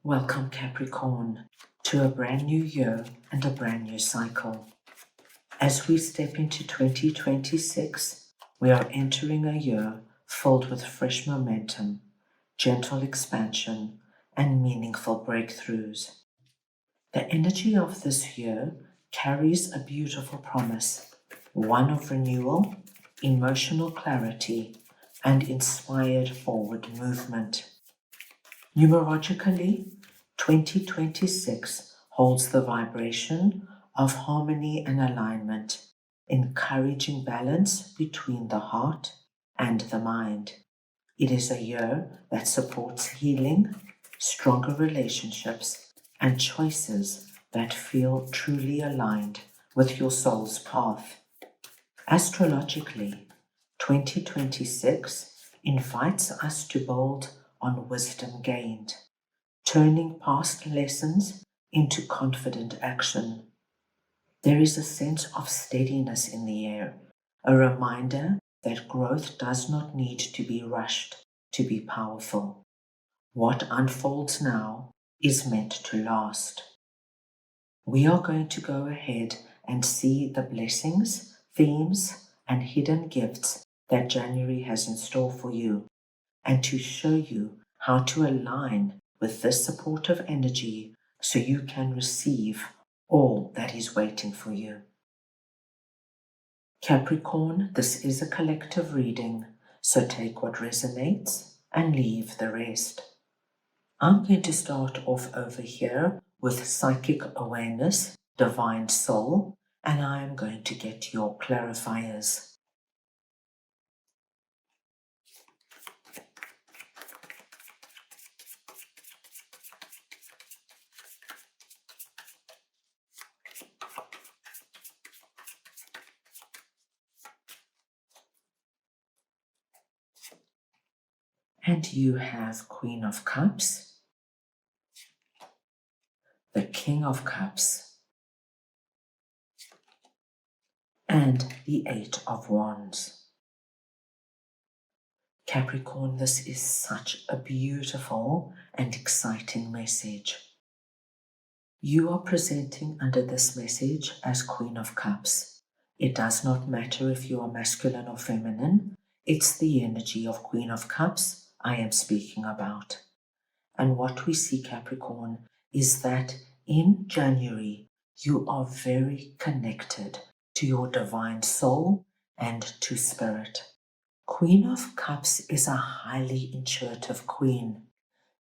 Welcome, Capricorn, to a brand new year and a brand new cycle. As we step into 2026, we are entering a year filled with fresh momentum, gentle expansion, and meaningful breakthroughs. The energy of this year carries a beautiful promise, one of renewal, emotional clarity, and inspired forward movement. Numerologically, 2026 holds the vibration of harmony and alignment, encouraging balance between the heart and the mind. It is a year that supports healing, stronger relationships, and choices that feel truly aligned with your soul's path. Astrologically, 2026 invites us to build on wisdom gained, turning past lessons into confident action. There is a sense of steadiness in the air, a reminder that growth does not need to be rushed to be powerful. What unfolds now is meant to last. We are going to go ahead and see the blessings, themes, and hidden gifts that January has in store for you, and to show you how to align with this supportive energy so you can receive all that is waiting for you. Capricorn, this is a collective reading, so take what resonates and leave the rest. I'm going to start off over here with psychic awareness, divine soul, and I am going to get your clarifiers. And you have Queen of Cups, the King of Cups, and the Eight of Wands. Capricorn, this is such a beautiful and exciting message. You are presenting under this message as Queen of Cups. It does not matter if you are masculine or feminine. It's the energy of Queen of Cups I am speaking about. And what we see, Capricorn, is that in January, you are very connected to your divine soul and to spirit. Queen of Cups is a highly intuitive queen.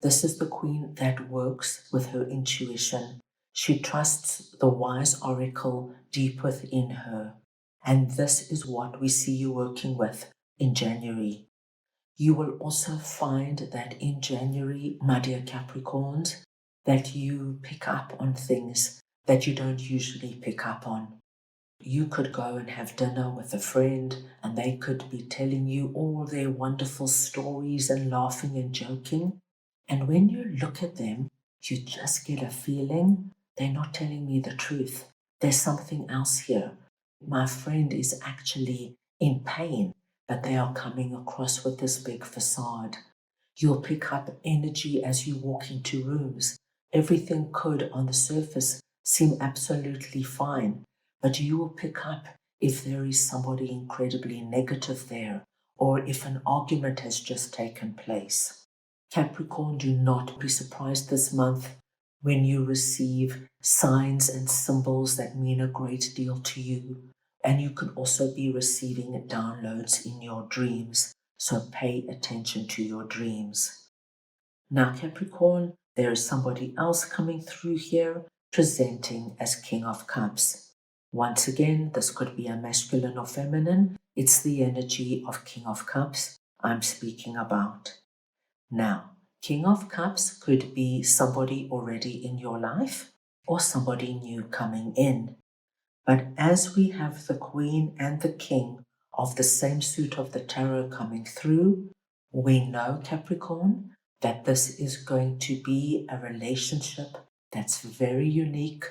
This is the queen that works with her intuition. She trusts the wise oracle deep within her. And this is what we see you working with in January. You will also find that in January, my dear Capricorns, that you pick up on things that you don't usually pick up on. You could go and have dinner with a friend and they could be telling you all their wonderful stories and laughing and joking. And when you look at them, you just get a feeling they're not telling me the truth. There's something else here. My friend is actually in pain, but they are coming across with this big facade. You'll pick up energy as you walk into rooms. Everything could, on the surface, seem absolutely fine, but you will pick up if there is somebody incredibly negative there, or if an argument has just taken place. Capricorn, do not be surprised this month when you receive signs and symbols that mean a great deal to you. And you could also be receiving downloads in your dreams, so pay attention to your dreams. Now, Capricorn, there is somebody else coming through here presenting as King of Cups. Once again, this could be a masculine or feminine. It's the energy of King of Cups I'm speaking about. Now, King of Cups could be somebody already in your life or somebody new coming in. But as we have the Queen and the King of the same suit of the tarot coming through, we know, Capricorn, that this is going to be a relationship that's very unique,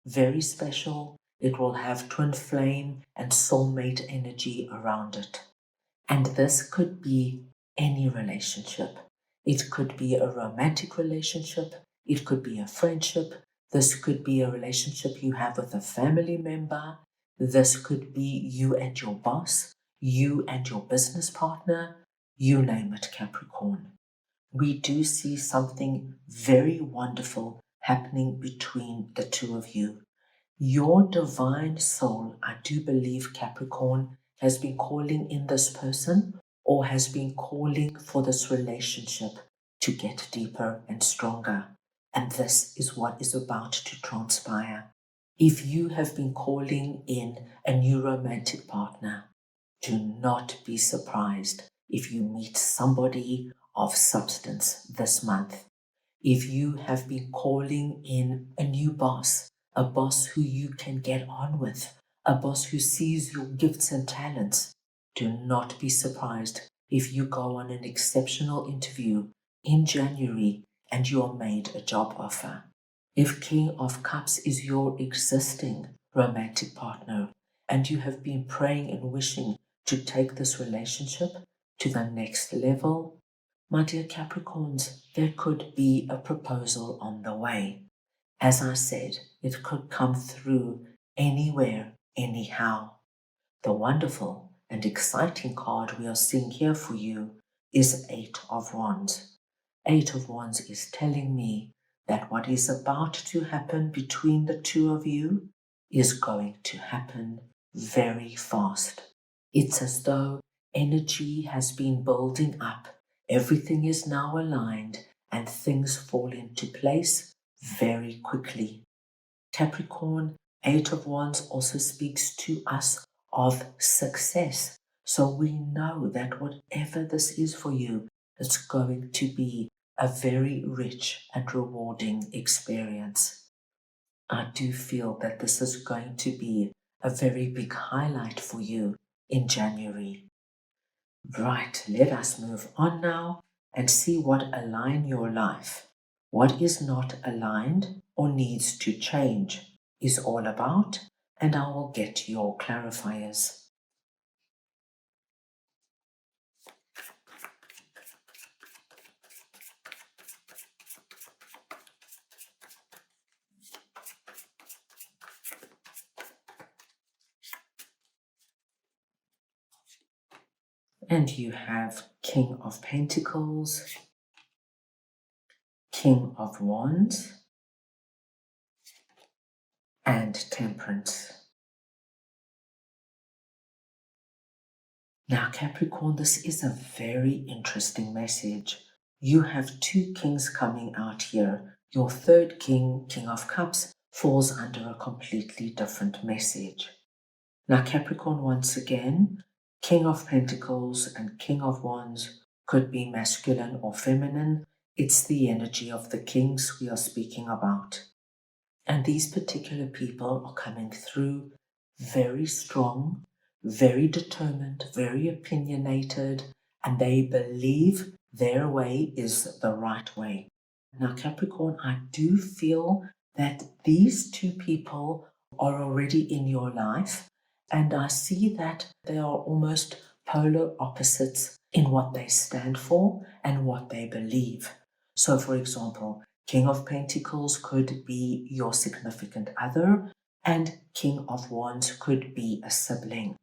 very special. It will have twin flame and soulmate energy around it. And this could be any relationship. It could be a romantic relationship. It could be a friendship. This could be a relationship you have with a family member. This could be you and your boss, you and your business partner, you name it, Capricorn. We do see something very wonderful happening between the two of you. Your divine soul, I do believe, Capricorn, has been calling in this person or has been calling for this relationship to get deeper and stronger. And this is what is about to transpire. If you have been calling in a new romantic partner, do not be surprised if you meet somebody of substance this month. If you have been calling in a new boss, a boss who you can get on with, a boss who sees your gifts and talents, do not be surprised if you go on an exceptional interview in January and you are made a job offer. If King of Cups is your existing romantic partner and you have been praying and wishing to take this relationship to the next level, my dear Capricorns, there could be a proposal on the way. As I said, it could come through anywhere, anyhow. The wonderful and exciting card we are seeing here for you is Eight of Wands. Eight of Wands is telling me that what is about to happen between the two of you is going to happen very fast. It's as though energy has been building up. Everything is now aligned and things fall into place very quickly. Capricorn, Eight of Wands also speaks to us of success. So we know that whatever this is for you, it's going to be a very rich and rewarding experience. I do feel that this is going to be a very big highlight for you in January. Right, let us move on now and see what align your life. What is not aligned or needs to change is all about, and I will get your clarifiers. And you have King of Pentacles, King of Wands, and Temperance. Now, Capricorn, this is a very interesting message. You have two kings coming out here. Your third king, King of Cups, falls under a completely different message. Now, Capricorn, once again, King of Pentacles and King of Wands could be masculine or feminine. It's the energy of the kings we are speaking about. And these particular people are coming through very strong, very determined, very opinionated, and they believe their way is the right way. Now, Capricorn, I do feel that these two people are already in your life, and I see that they are almost polar opposites in what they stand for and what they believe. So, for example, King of Pentacles could be your significant other, and King of Wands could be a sibling.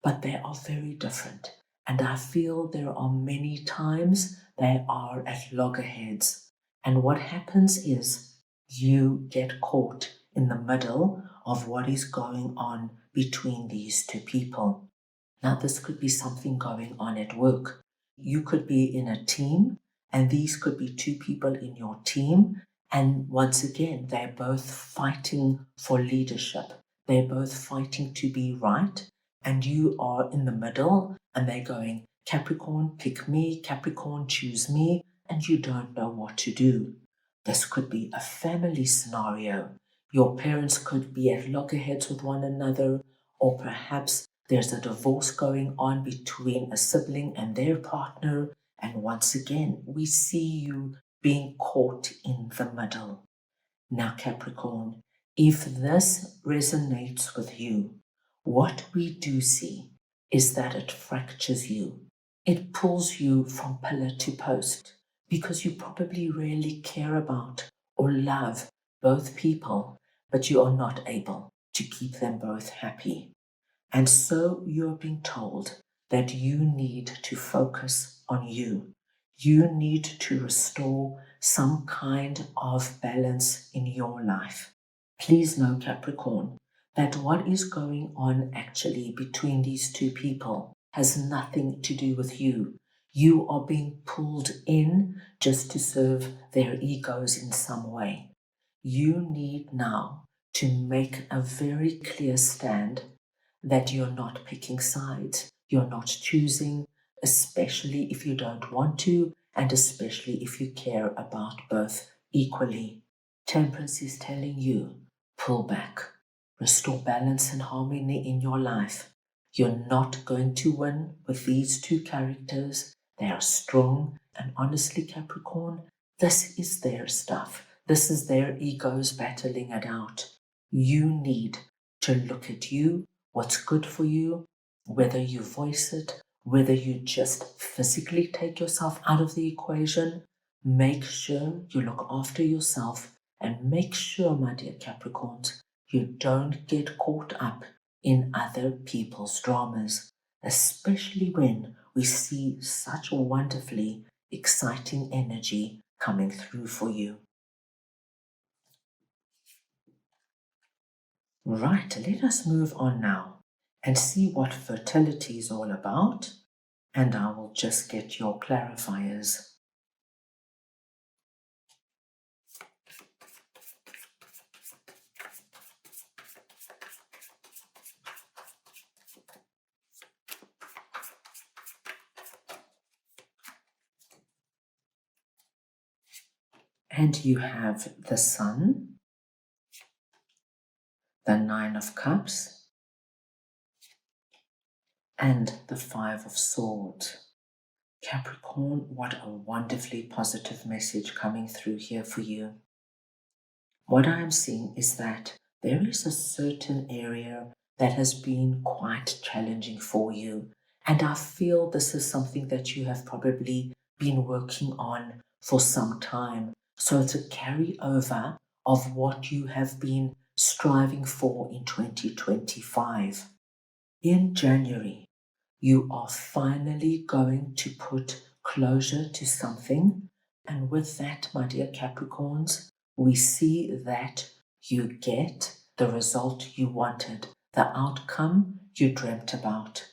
But they are very different. And I feel there are many times they are at loggerheads. And what happens is you get caught in the middle of what is going on between these two people. Now, this could be something going on at work. You could be in a team, and these could be two people in your team. And once again, they're both fighting for leadership. They're both fighting to be right. And you are in the middle, and they're going, Capricorn, pick me, Capricorn, choose me, and you don't know what to do. This could be a family scenario. Your parents could be at loggerheads with one another, or perhaps there's a divorce going on between a sibling and their partner, and once again, we see you being caught in the middle. Now, Capricorn, if this resonates with you, what we do see is that it fractures you. It pulls you from pillar to post because you probably really care about or or love both people, but you are not able to keep them both happy. And so you're being told that you need to focus on you. You need to restore some kind of balance in your life. Please know, Capricorn, that what is going on actually between these two people has nothing to do with you. You are being pulled in just to serve their egos in some way. You need now to make a very clear stand that you're not picking sides, you're not choosing, especially if you don't want to, and especially if you care about both equally. Temperance is telling you, pull back, restore balance and harmony in your life. You're not going to win with these two characters. They are strong, and honestly, Capricorn, this is their stuff. This is their egos battling it out. You need to look at you, what's good for you, whether you voice it, whether you just physically take yourself out of the equation. Make sure you look after yourself, and make sure, my dear Capricorns, you don't get caught up in other people's dramas, especially when we see such wonderfully exciting energy coming through for you. Right, let us move on now and see what fertility is all about, and I will just get your clarifiers. And you have the Sun, the Nine of Cups, and the Five of Swords. Capricorn, what a wonderfully positive message coming through here for you. What I am seeing is that there is a certain area that has been quite challenging for you. And I feel this is something that you have probably been working on for some time. So it's a carryover of what you have been striving for in 2025. In January, you are finally going to put closure to something. And with that, my dear Capricorns, we see that you get the result you wanted, the outcome you dreamt about.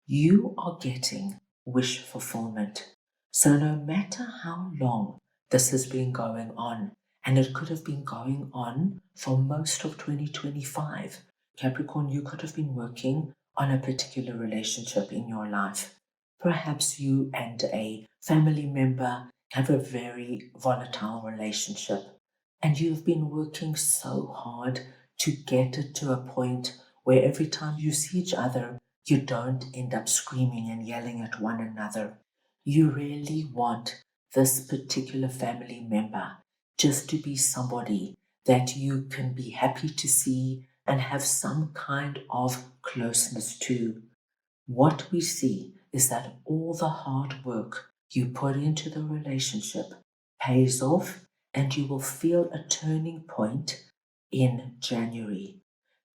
You are getting wish fulfillment. So no matter how long this has been going on, and it could have been going on for most of 2025, Capricorn, you could have been working on a particular relationship in your life. Perhaps you and a family member have a very volatile relationship, and you've been working so hard to get it to a point where every time you see each other, you don't end up screaming and yelling at one another. You really want this particular family member just to be somebody that you can be happy to see and have some kind of closeness to. What we see is that all the hard work you put into the relationship pays off, and you will feel a turning point in January.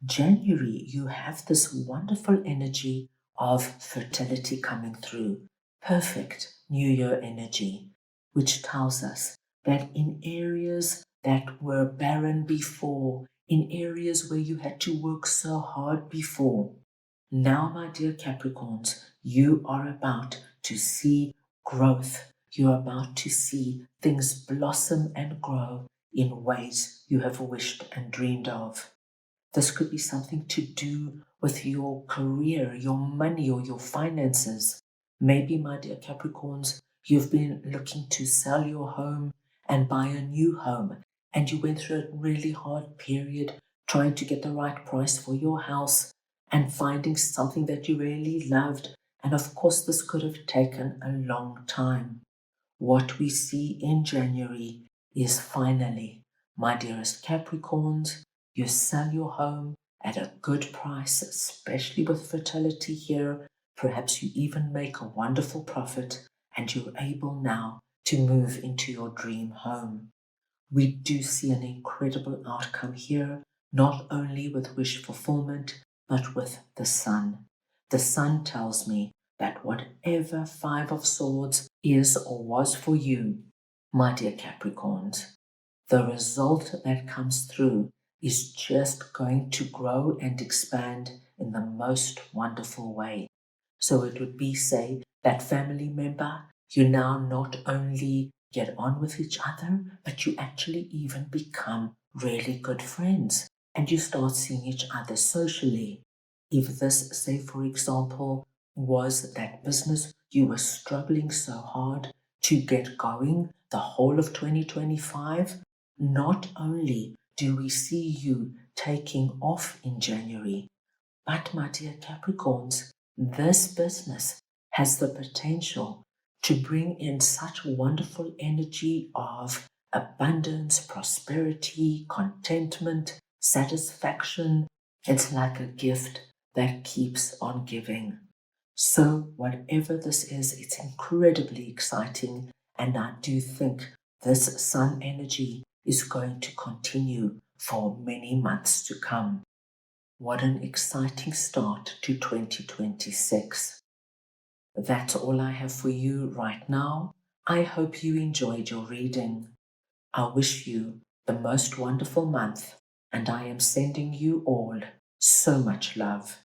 January, you have this wonderful energy of fertility coming through, perfect New Year energy, which tells us that in areas that were barren before, in areas where you had to work so hard before, now, my dear Capricorns, you are about to see growth. You're about to see things blossom and grow in ways you have wished and dreamed of. This could be something to do with your career, your money, or your finances. Maybe, my dear Capricorns, you've been looking to sell your home and buy a new home, and you went through a really hard period trying to get the right price for your house and finding something that you really loved. And of course, this could have taken a long time. What we see in January is finally, my dearest Capricorns, you sell your home at a good price, especially with fertility here. Perhaps you even make a wonderful profit, and you're able now to move into your dream home. We do see an incredible outcome here, not only with wish fulfillment, but with the Sun. The Sun tells me that whatever Five of Swords is or was for you, my dear Capricorns, the result that comes through is just going to grow and expand in the most wonderful way. So it would be, say, that family member, you now not only get on with each other, but you actually even become really good friends and you start seeing each other socially. If this, say, for example, was that business you were struggling so hard to get going the whole of 2025, not only do we see you taking off in January, but my dear Capricorns, this business has the potential to bring in such wonderful energy of abundance, prosperity, contentment, satisfaction. It's like a gift that keeps on giving. So whatever this is, it's incredibly exciting, and I do think this sun energy is going to continue for many months to come. What an exciting start to 2026. That's all I have for you right now. I hope you enjoyed your reading. I wish you the most wonderful month, and I am sending you all so much love.